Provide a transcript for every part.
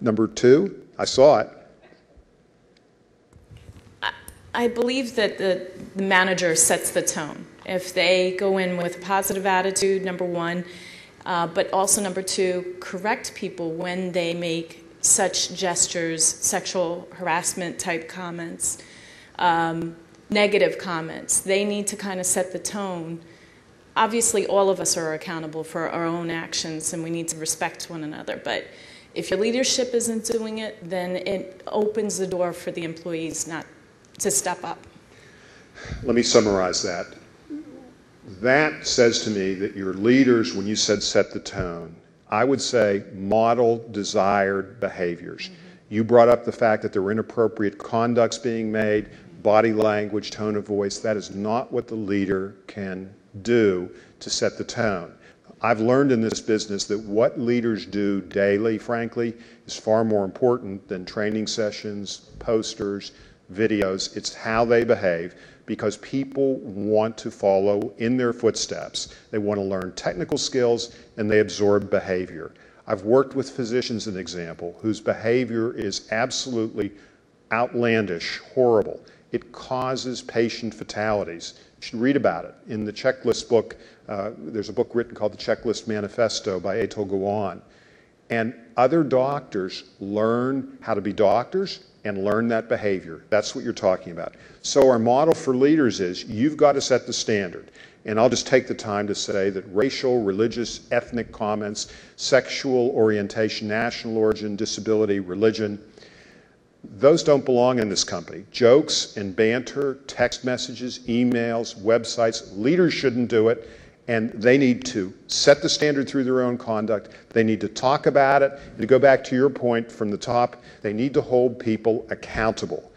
Number two, I saw it. I believe that the manager sets the tone. If they go in with a positive attitude, number one, but also number two, correct people when they make such gestures, sexual harassment type comments, negative comments. They need to kind of set the tone. Obviously, all of us are accountable for our own actions, and we need to respect one another. But if your leadership isn't doing it, then it opens the door for the employees not to step up. Let me summarize that. That says to me that your leaders, when you said set the tone, I would say model desired behaviors. Mm-hmm. You brought up the fact that there were inappropriate conducts being made, body language, tone of voice. That is not what the leader can do to set the tone. I've learned in this business that what leaders do daily, frankly, is far more important than training sessions, posters, videos. It's how they behave, because people want to follow in their footsteps. They want to learn technical skills, and they absorb behavior. I've worked with physicians, an example, whose behavior is absolutely outlandish, horrible. It causes patient fatalities. You should read about it. In the checklist book, there's a book written called The Checklist Manifesto by Atul Gawande. And other doctors learn how to be doctors and learn that behavior. That's what you're talking about. So our model for leaders is you've got to set the standard. And I'll just take the time to say that racial, religious, ethnic comments, sexual orientation, national origin, disability, religion, those don't belong in this company. Jokes and banter, text messages, emails, websites, leaders shouldn't do it, and they need to set the standard through their own conduct. They need to talk about it. And to go back to your point from the top, they need to hold people accountable.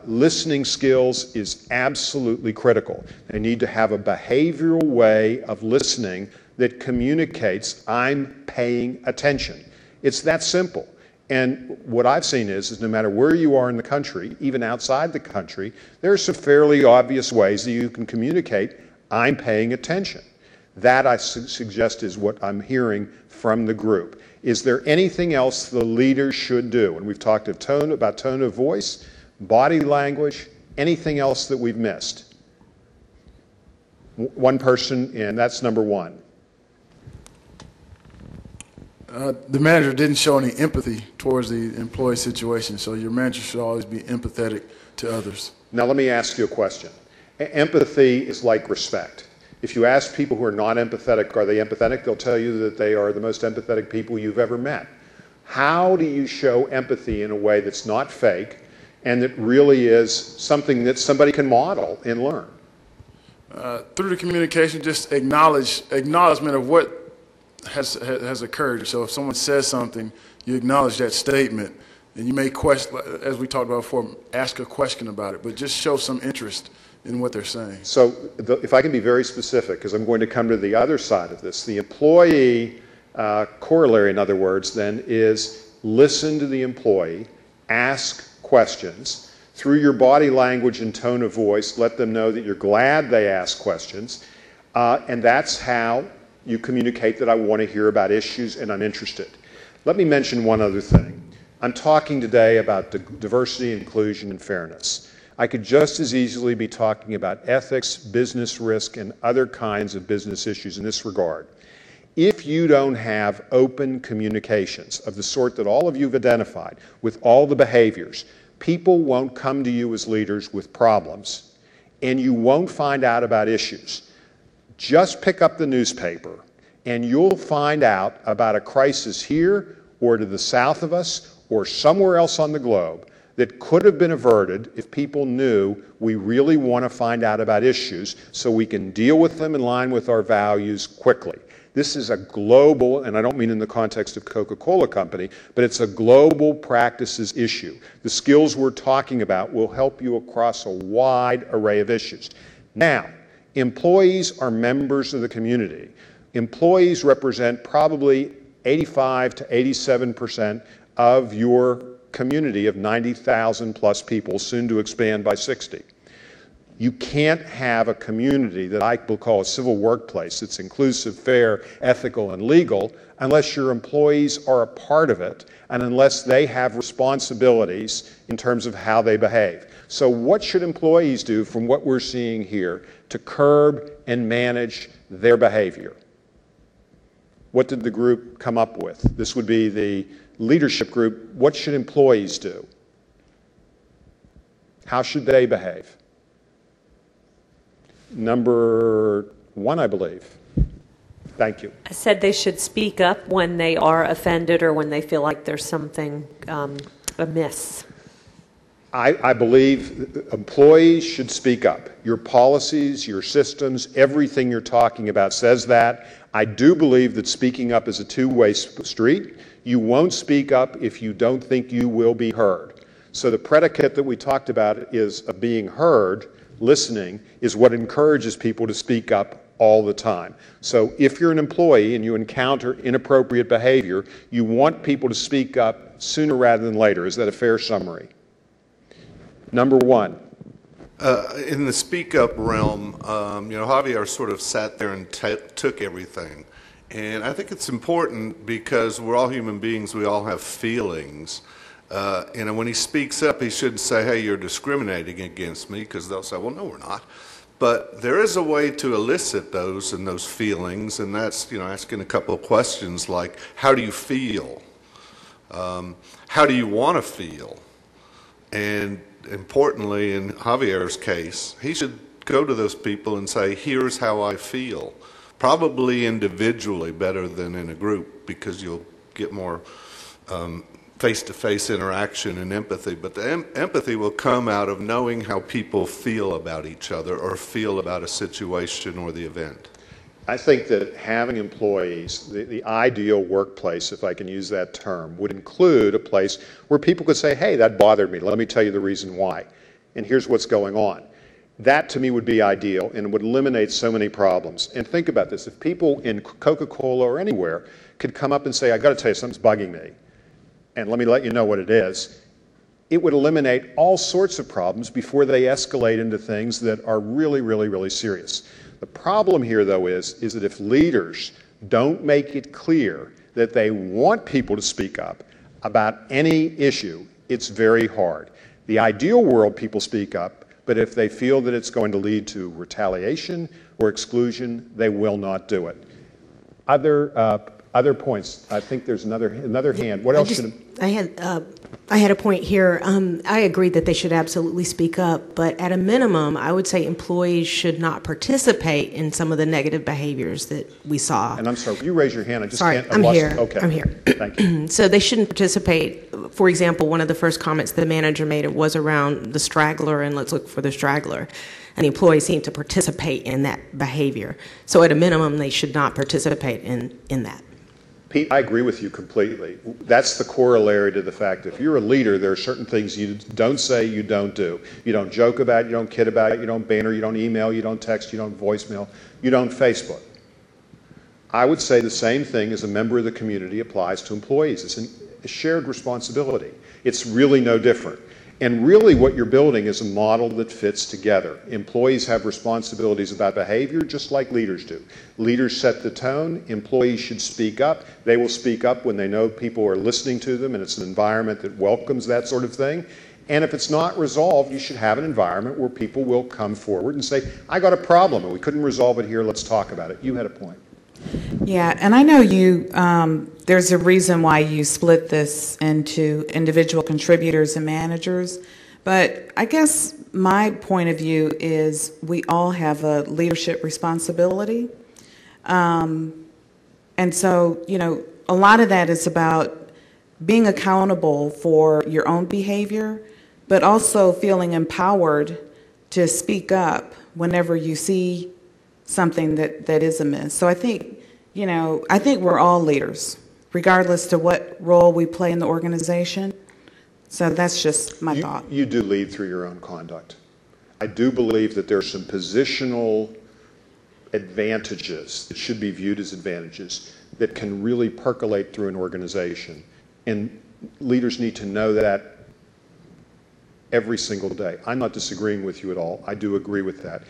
Listening skills is absolutely critical. They need to have a behavioral way of listening that communicates, I'm paying attention. It's that simple. And what I've seen is no matter where you are in the country, even outside the country, there are some fairly obvious ways that you can communicate, I'm paying attention. That, I suggest, is what I'm hearing from the group. Is there anything else the leaders should do? And we've talked about tone of voice, body language, anything else that we've missed? One person, and that's number one. The manager didn't show any empathy towards the employee situation, so your manager should always be empathetic to others. Now let me ask you a question. Empathy is like respect. If you ask people who are not empathetic, are they empathetic? They'll tell you that they are the most empathetic people you've ever met. How do you show empathy in a way that's not fake and that really is something that somebody can model and learn? Through the communication, just acknowledgement of what has occurred. So if someone says something, you acknowledge that statement, and you may question, as we talked about before, ask a question about it, but just show some interest in what they're saying. So if I can be very specific, because I'm going to come to the other side of this, the employee corollary, in other words, then, is listen to the employee, ask questions. Through your body language and tone of voice, let them know that you're glad they ask questions, and that's how you communicate that I want to hear about issues and I'm interested. Let me mention one other thing. I'm talking today about diversity, inclusion, and fairness. I could just as easily be talking about ethics, business risk, and other kinds of business issues in this regard. If you don't have open communications of the sort that all of you have identified with all the behaviors, people won't come to you as leaders with problems, and you won't find out about issues. Just pick up the newspaper, and you'll find out about a crisis here or to the south of us or somewhere else on the globe that could have been averted if people knew we really want to find out about issues so we can deal with them in line with our values quickly. This is a global, and I don't mean in the context of Coca-Cola Company, but it's a global practices issue. The skills we're talking about will help you across a wide array of issues. Now, employees are members of the community. Employees represent probably 85 to 87% of your community of 90,000 plus people, soon to expand by 60. You can't have a community that I will call a civil workplace. It's inclusive, fair, ethical, and legal unless your employees are a part of it and unless they have responsibilities in terms of how they behave. So what should employees do from what we're seeing here to curb and manage their behavior? What did the group come up with? This would be the leadership group. What should employees do? How should they behave? Number 1, I believe. Thank you. I said they should speak up when they are offended or when they feel like there's something amiss. I believe employees should speak up. Your policies, your systems, everything you're talking about says that. I do believe that speaking up is a two-way street. You won't speak up if you don't think you will be heard. So the predicate that we talked about is of being heard, listening, is what encourages people to speak up all the time. So if you're an employee and you encounter inappropriate behavior, you want people to speak up sooner rather than later. Is that a fair summary? Number 1. In the speak-up realm, Javier sort of sat there and took everything. And I think it's important because we're all human beings, we all have feelings. And when he speaks up, he shouldn't say, hey, you're discriminating against me, because they'll say, well, no, we're not. But there is a way to elicit those and those feelings, and that's, asking a couple of questions like, how do you feel? How do you want to feel? And importantly, in Javier's case, he should go to those people and say, here's how I feel. Probably individually better than in a group, because you'll get more face-to-face interaction and empathy. But the empathy will come out of knowing how people feel about each other or feel about a situation or the event. I think that having employees, the ideal workplace, if I can use that term, would include a place where people could say, hey, that bothered me. Let me tell you the reason why. And here's what's going on. That, to me, would be ideal and would eliminate so many problems. And think about this. If people in Coca-Cola or anywhere could come up and say, I've got to tell you, something's bugging me, and let me let you know what it is, it would eliminate all sorts of problems before they escalate into things that are really, really, really serious. The problem here, though, is that if leaders don't make it clear that they want people to speak up about any issue, it's very hard. The ideal world, people speak up, but if they feel that it's going to lead to retaliation or exclusion, they will not do it. Other points. I think there's another hand. What else should I had a point here. I agree that they should absolutely speak up, but at a minimum, I would say employees should not participate in some of the negative behaviors that we saw. And I'm sorry, will you raise your hand? I just Sorry, can't. I'm here. Okay. I'm here. Thank you. So they shouldn't participate. For example, one of the first comments the manager made was around the straggler and let's look for the straggler. And the employees seem to participate in that behavior. So at a minimum, they should not participate in that. Pete, I agree with you completely. That's the corollary to the fact that if you're a leader, there are certain things you don't say, you don't do. You don't joke about it, you don't kid about it, you don't banter, you don't email, you don't text, you don't voicemail, you don't Facebook. I would say the same thing as a member of the community applies to employees. It's a shared responsibility. It's really no different. And really what you're building is a model that fits together. Employees have responsibilities about behavior just like leaders do. Leaders set the tone. Employees should speak up. They will speak up when they know people are listening to them and it's an environment that welcomes that sort of thing. And if it's not resolved, you should have an environment where people will come forward and say, I got a problem and we couldn't resolve it here, let's talk about it. You had a point. Yeah, and I know you, there's a reason why you split this into individual contributors and managers, but I guess my point of view is we all have a leadership responsibility. And so, a lot of that is about being accountable for your own behavior, but also feeling empowered to speak up whenever you see something that is amiss. So I think, I think we're all leaders, regardless to what role we play in the organization. So that's just my thought. You do lead through your own conduct. I do believe that there are some positional advantages that should be viewed as advantages that can really percolate through an organization. And leaders need to know that every single day. I'm not disagreeing with you at all. I do agree with that.